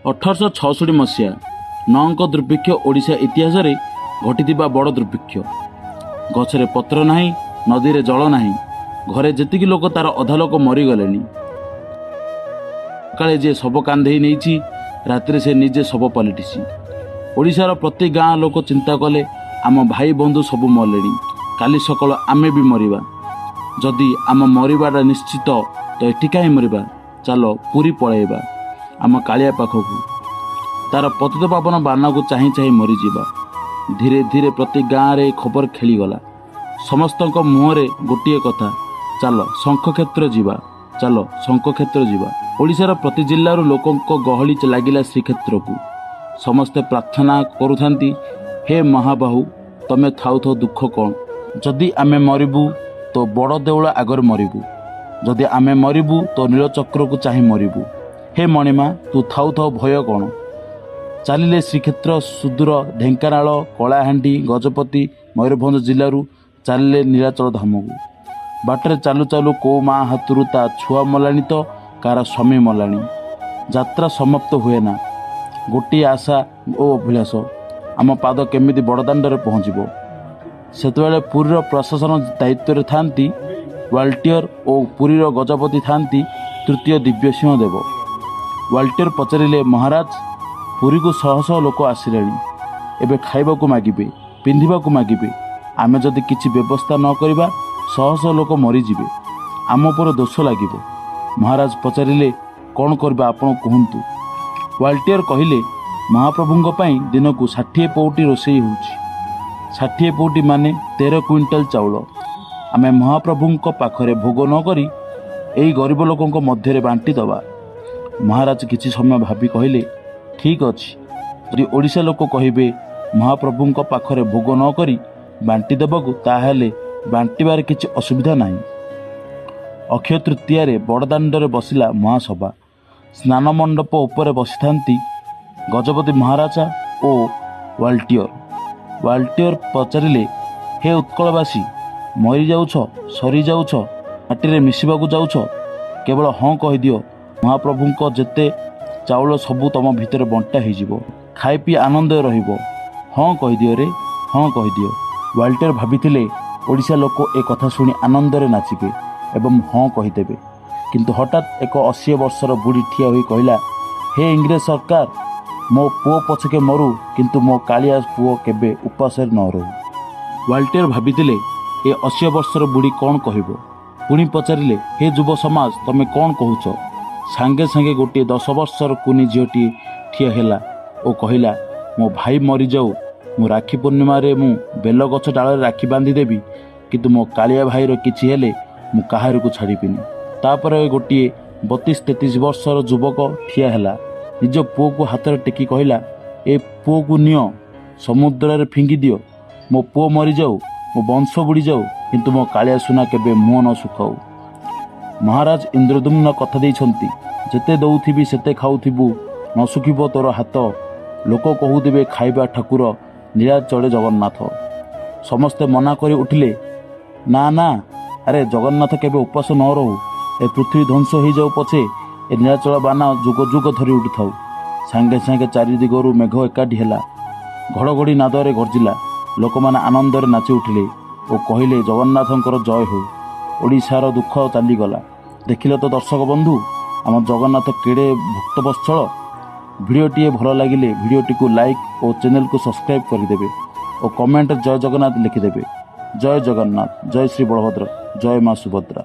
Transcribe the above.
1866 ମସିହା ନଅଙ୍କ ଦୁର୍ଭିକ୍ଷ ଓଡ଼ିଶା ଇତିହାସରେ ଘଟିଥିବା ବଡ଼ ଦୁର୍ଭିକ୍ଷ। ଗଛରେ ପତ୍ର ନାହିଁ, ନଦୀରେ ଜଳ ନାହିଁ, ଘରେ ଯେତିକି ଲୋକ ତାର ଅଧା ଲୋକ ମରିଗଲେଣି। ସକାଳେ ଯିଏ ଶବ କାନ୍ଧେଇ ନେଇଛି, ରାତିରେ ସେ ନିଜେ ଶବ ପାଲଟିଛି। ଓଡ଼ିଶାର ପ୍ରତି ଗାଁ ଲୋକ ଚିନ୍ତା କଲେ, ଆମ ଭାଇ ବନ୍ଧୁ ସବୁ ମଲେଣି, କାଲି ସକାଳ ଆମେ ବି ମରିବା। ଯଦି ଆମ ମରିବାଟା ନିଶ୍ଚିତ, ତ ଏଠି କାହିଁ ମରିବା? ଚାଲ ପୁରୀ ପଳାଇବା, ଆମ କାଳିଆ ପାଖକୁ। ତାର ପତିତ ପାବନ ବାନାକୁ ଚାହିଁ ଚାହିଁ ମରିଯିବା। ଧୀରେ ଧୀରେ ପ୍ରତି ଗାଁରେ ଖବର ଖେଳିଗଲା। ସମସ୍ତଙ୍କ ମୁହଁରେ ଗୋଟିଏ କଥା, ଚାଲ ଶଙ୍ଖକ୍ଷେତ୍ର ଯିବା, ଚାଲ ଶଙ୍ଖକ୍ଷେତ୍ର ଯିବା। ଓଡ଼ିଶାର ପ୍ରତି ଜିଲ୍ଲାରୁ ଲୋକଙ୍କ ଗହଳି ଲାଗିଲା ଶ୍ରୀକ୍ଷେତ୍ରକୁ। ସମସ୍ତେ ପ୍ରାର୍ଥନା କରୁଥାନ୍ତି, ହେ ମହାବାହୁ, ତମେ ଥାଉ ଥାଉ ଦୁଃଖ କ'ଣ? ଯଦି ଆମେ ମରିବୁ ତ ବଡ଼ ଦେଉଳ ଆଗରେ ମରିବୁ, ଯଦି ଆମେ ମରିବୁ ତ ନୀଳଚକ୍ରକୁ ଚାହିଁ ମରିବୁ। ହେ ମଣିମା, ତୁ ଥାଉ ଥାଉ ଭୟ କ'ଣ? ଚାଲିଲେ ଶ୍ରୀକ୍ଷେତ୍ର ସୁଦୂର ଢେଙ୍କାନାଳ, କଳାହାଣ୍ଡି, ଗଜପତି, ମୟୂରଭଞ୍ଜ ଜିଲ୍ଲାରୁ ଚାଲିଲେ ନୀଳାଚଳ ଧାମକୁ। ବାଟରେ ଚାଲୁ ଚାଲୁ କୋଉ ମା ହାତରୁ ତା ଛୁଆ ମଲାଣି ତ କାହାର ସ୍ୱାମୀ ମଲାଣି। ଯାତ୍ରା ସମାପ୍ତ ହୁଏ ନା। ଗୋଟିଏ ଆଶା ଓ ଅଭିଳାଷ, ଆମ ପାଦ କେମିତି ବଡ଼ଦାଣ୍ଡରେ ପହଞ୍ଚିବ। ସେତେବେଳେ ପୁରୀର ପ୍ରଶାସନ ଦାୟିତ୍ୱରେ ଥାନ୍ତି ୱାଲଟିୟର ଓ ପୁରୀର ଗଜପତି ଥାନ୍ତି ତୃତୀୟ ଦିବ୍ୟସିଂହ ଦେବ। ୱାଲଟିୟର ପଚାରିଲେ, ମହାରାଜ, ପୁରୀକୁ ଶହ ଶହ ଲୋକ ଆସିଲେଣି, ଏବେ ଖାଇବାକୁ ମାଗିବେ, ପିନ୍ଧିବାକୁ ମାଗିବେ। ଆମେ ଯଦି କିଛି ବ୍ୟବସ୍ଥା ନ କରିବା ଶହ ଶହ ଲୋକ ମରିଯିବେ, ଆମ ଉପରେ ଦୋଷ ଲାଗିବ। ମହାରାଜ ପଚାରିଲେ, କ'ଣ କରିବା ଆପଣ କୁହନ୍ତୁ। ୱାଲଟିୟର କହିଲେ, ମହାପ୍ରଭୁଙ୍କ ପାଇଁ ଦିନକୁ 60 ପଉଟି ରୋଷେଇ ହେଉଛି। 60 ପଉଟି ମାନେ 13 କୁଇଣ୍ଟାଲ ଚାଉଳ। ଆମେ ମହାପ୍ରଭୁଙ୍କ ପାଖରେ ଭୋଗ ନ କରି ଏଇ ଗରିବ ଲୋକଙ୍କ ମଧ୍ୟରେ ବାଣ୍ଟି ଦେବା। ମହାରାଜ କିଛି ସମୟ ଭାବି କହିଲେ, ଠିକ୍ ଅଛି, ଯଦି ଓଡ଼ିଶା ଲୋକ କହିବେ ମହାପ୍ରଭୁଙ୍କ ପାଖରେ ଭୋଗ ନ କରି ବାଣ୍ଟି ଦେବାକୁ, ତାହେଲେ ବାଣ୍ଟିବାରେ କିଛି ଅସୁବିଧା ନାହିଁ। ଅକ୍ଷୟ ତୃତୀୟାରେ ବଡ଼ଦାଣ୍ଡରେ ବସିଲା ମହାସଭା। ସ୍ନାନ ମଣ୍ଡପ ଉପରେ ବସିଥାନ୍ତି ଗଜପତି ମହାରାଜା ଓ ୱାଲଟିୟର। ୱାଲଟିୟର ପଚାରିଲେ, ହେ ଉତ୍କଳବାସୀ, ମରିଯାଉଛ, ସରିଯାଉଛ, ମାଟିରେ ମିଶିବାକୁ ଯାଉଛ, କେବଳ ହଁ କହିଦିଅ, ମହାପ୍ରଭୁଙ୍କ ଯେତେ ଚାଉଳ ସବୁ ତମ ଭିତରେ ବଣ୍ଟା ହେଇଯିବ, ଖାଇ ପିଇ ଆନନ୍ଦରେ ରହିବ। ହଁ କହିଦିଅ ରେ, ହଁ କହିଦିଅ। ୱାଲଟିୟର ଭାବିଥିଲେ ଓଡ଼ିଶା ଲୋକ ଏ କଥା ଶୁଣି ଆନନ୍ଦରେ ନାଚିବେ ଏବଂ ହଁ କହିଦେବେ। କିନ୍ତୁ ହଠାତ୍ ଏକ 80 ବର୍ଷର ବୁଢ଼ୀ ଠିଆ ହୋଇ କହିଲା, ହେ ଇଂରେଜ ସରକାର, ମୋ ପୁଅ ପଛକେ ମରୁ, କିନ୍ତୁ ମୋ କାଳିଆ ପୁଅ କେବେ ଉପାସରେ ନ ରହୁ। ୱାଲଟିୟର ଭାବିଥିଲେ ଏ 80 ବର୍ଷର ବୁଢ଼ୀ କ'ଣ କହିବ। ପୁଣି ପଚାରିଲେ, ହେ ଯୁବ ସମାଜ, ତମେ କ'ଣ କହୁଛ? ସାଙ୍ଗେ ସାଙ୍ଗେ ଗୋଟିଏ 10 ବର୍ଷର କୁନି ଝିଅଟିଏ ଠିଆ ହେଲା ଓ କହିଲା, ମୋ ଭାଇ ମରିଯାଉ, ମୁଁ ରାକ୍ଷୀ ପୂର୍ଣ୍ଣିମାରେ ମୁଁ ବେଲଗଛ ଡାଳରେ ରାକ୍ଷୀ ବାନ୍ଧିଦେବି, କିନ୍ତୁ ମୋ କାଳିଆ ଭାଇର କିଛି ହେଲେ ମୁଁ କାହାରିକୁ ଛାଡ଼ିବିନି। ତାପରେ ଗୋଟିଏ 32-33 ବର୍ଷର ଯୁବକ ଠିଆ ହେଲା, ନିଜ ପୁଅକୁ ହାତରେ ଟେକି କହିଲା, ଏ ପୁଅକୁ ନିଅ, ସମୁଦ୍ରରେ ଫିଙ୍ଗି ଦିଅ, ମୋ ପୁଅ ମରିଯାଉ, ମୋ ବଂଶ ବୁଡ଼ିଯାଉ, କିନ୍ତୁ ମୋ କାଳିଆ ସୁନା କେବେ ମୁହଁ ନ ଶୁଖାଉ। ମହାରାଜ ଇନ୍ଦ୍ରଦ୍ୟୁମ୍ନ କଥା ଦେଇଛନ୍ତି, ଯେତେ ଦଉଥିବି ସେତେ ଖାଉଥିବୁ, ନ ଶୁଖିବ ତୋର ହାତ, ଲୋକ କହୁଥିବେ ଖାଇବା ଠାକୁର, ନୀଳାଚଳେ ଜଗନ୍ନାଥ। ସମସ୍ତେ ମନା କରି ଉଠିଲେ, ନା ନା, ଆରେ ଜଗନ୍ନାଥ କେବେ ଉପାସ ନ ରହୁ, ଏ ପୃଥିବୀ ଧ୍ୱଂସ ହୋଇଯାଉ ପଛେ ଏ ନୀଳାଚଳ ବାନା ଯୁଗ ଯୁଗ ଧରି ଉଠୁଥାଉ। ସାଙ୍ଗେ ସାଙ୍ଗେ ଚାରିଦିଗରୁ ମେଘ ଏକାଠି ହେଲା, ଘଡ଼ଘଡ଼ି ନାଦରେ ଗର୍ଜିଲା। ଲୋକମାନେ ଆନନ୍ଦରେ ନାଚି ଉଠିଲେ ଓ କହିଲେ, ଜଗନ୍ନାଥଙ୍କର ଜୟ ହେଉ। ଓଡ଼ିଶାର ଦୁଃଖ ଚାଲିଗଲା। ଦେଖିଲ ତ ଦର୍ଶକ ବନ୍ଧୁ, ଆମ ଜଗନ୍ନାଥ କେଡ଼େ ଭକ୍ତବତ୍ସଳ। ଭିଡ଼ିଓଟିଏ ଭଲ ଲାଗିଲେ ଭିଡ଼ିଓଟିକୁ ଲାଇକ୍ ଓ ଚ୍ୟାନେଲକୁ ସବସ୍କ୍ରାଇବ୍ କରିଦେବେ ଓ କମେଣ୍ଟରେ ଜୟ ଜଗନ୍ନାଥ ଲେଖିଦେବେ। ଜୟ ଜଗନ୍ନାଥ, ଜୟ ଶ୍ରୀ ବଳଭଦ୍ର, ଜୟ ମା ସୁଭଦ୍ରା।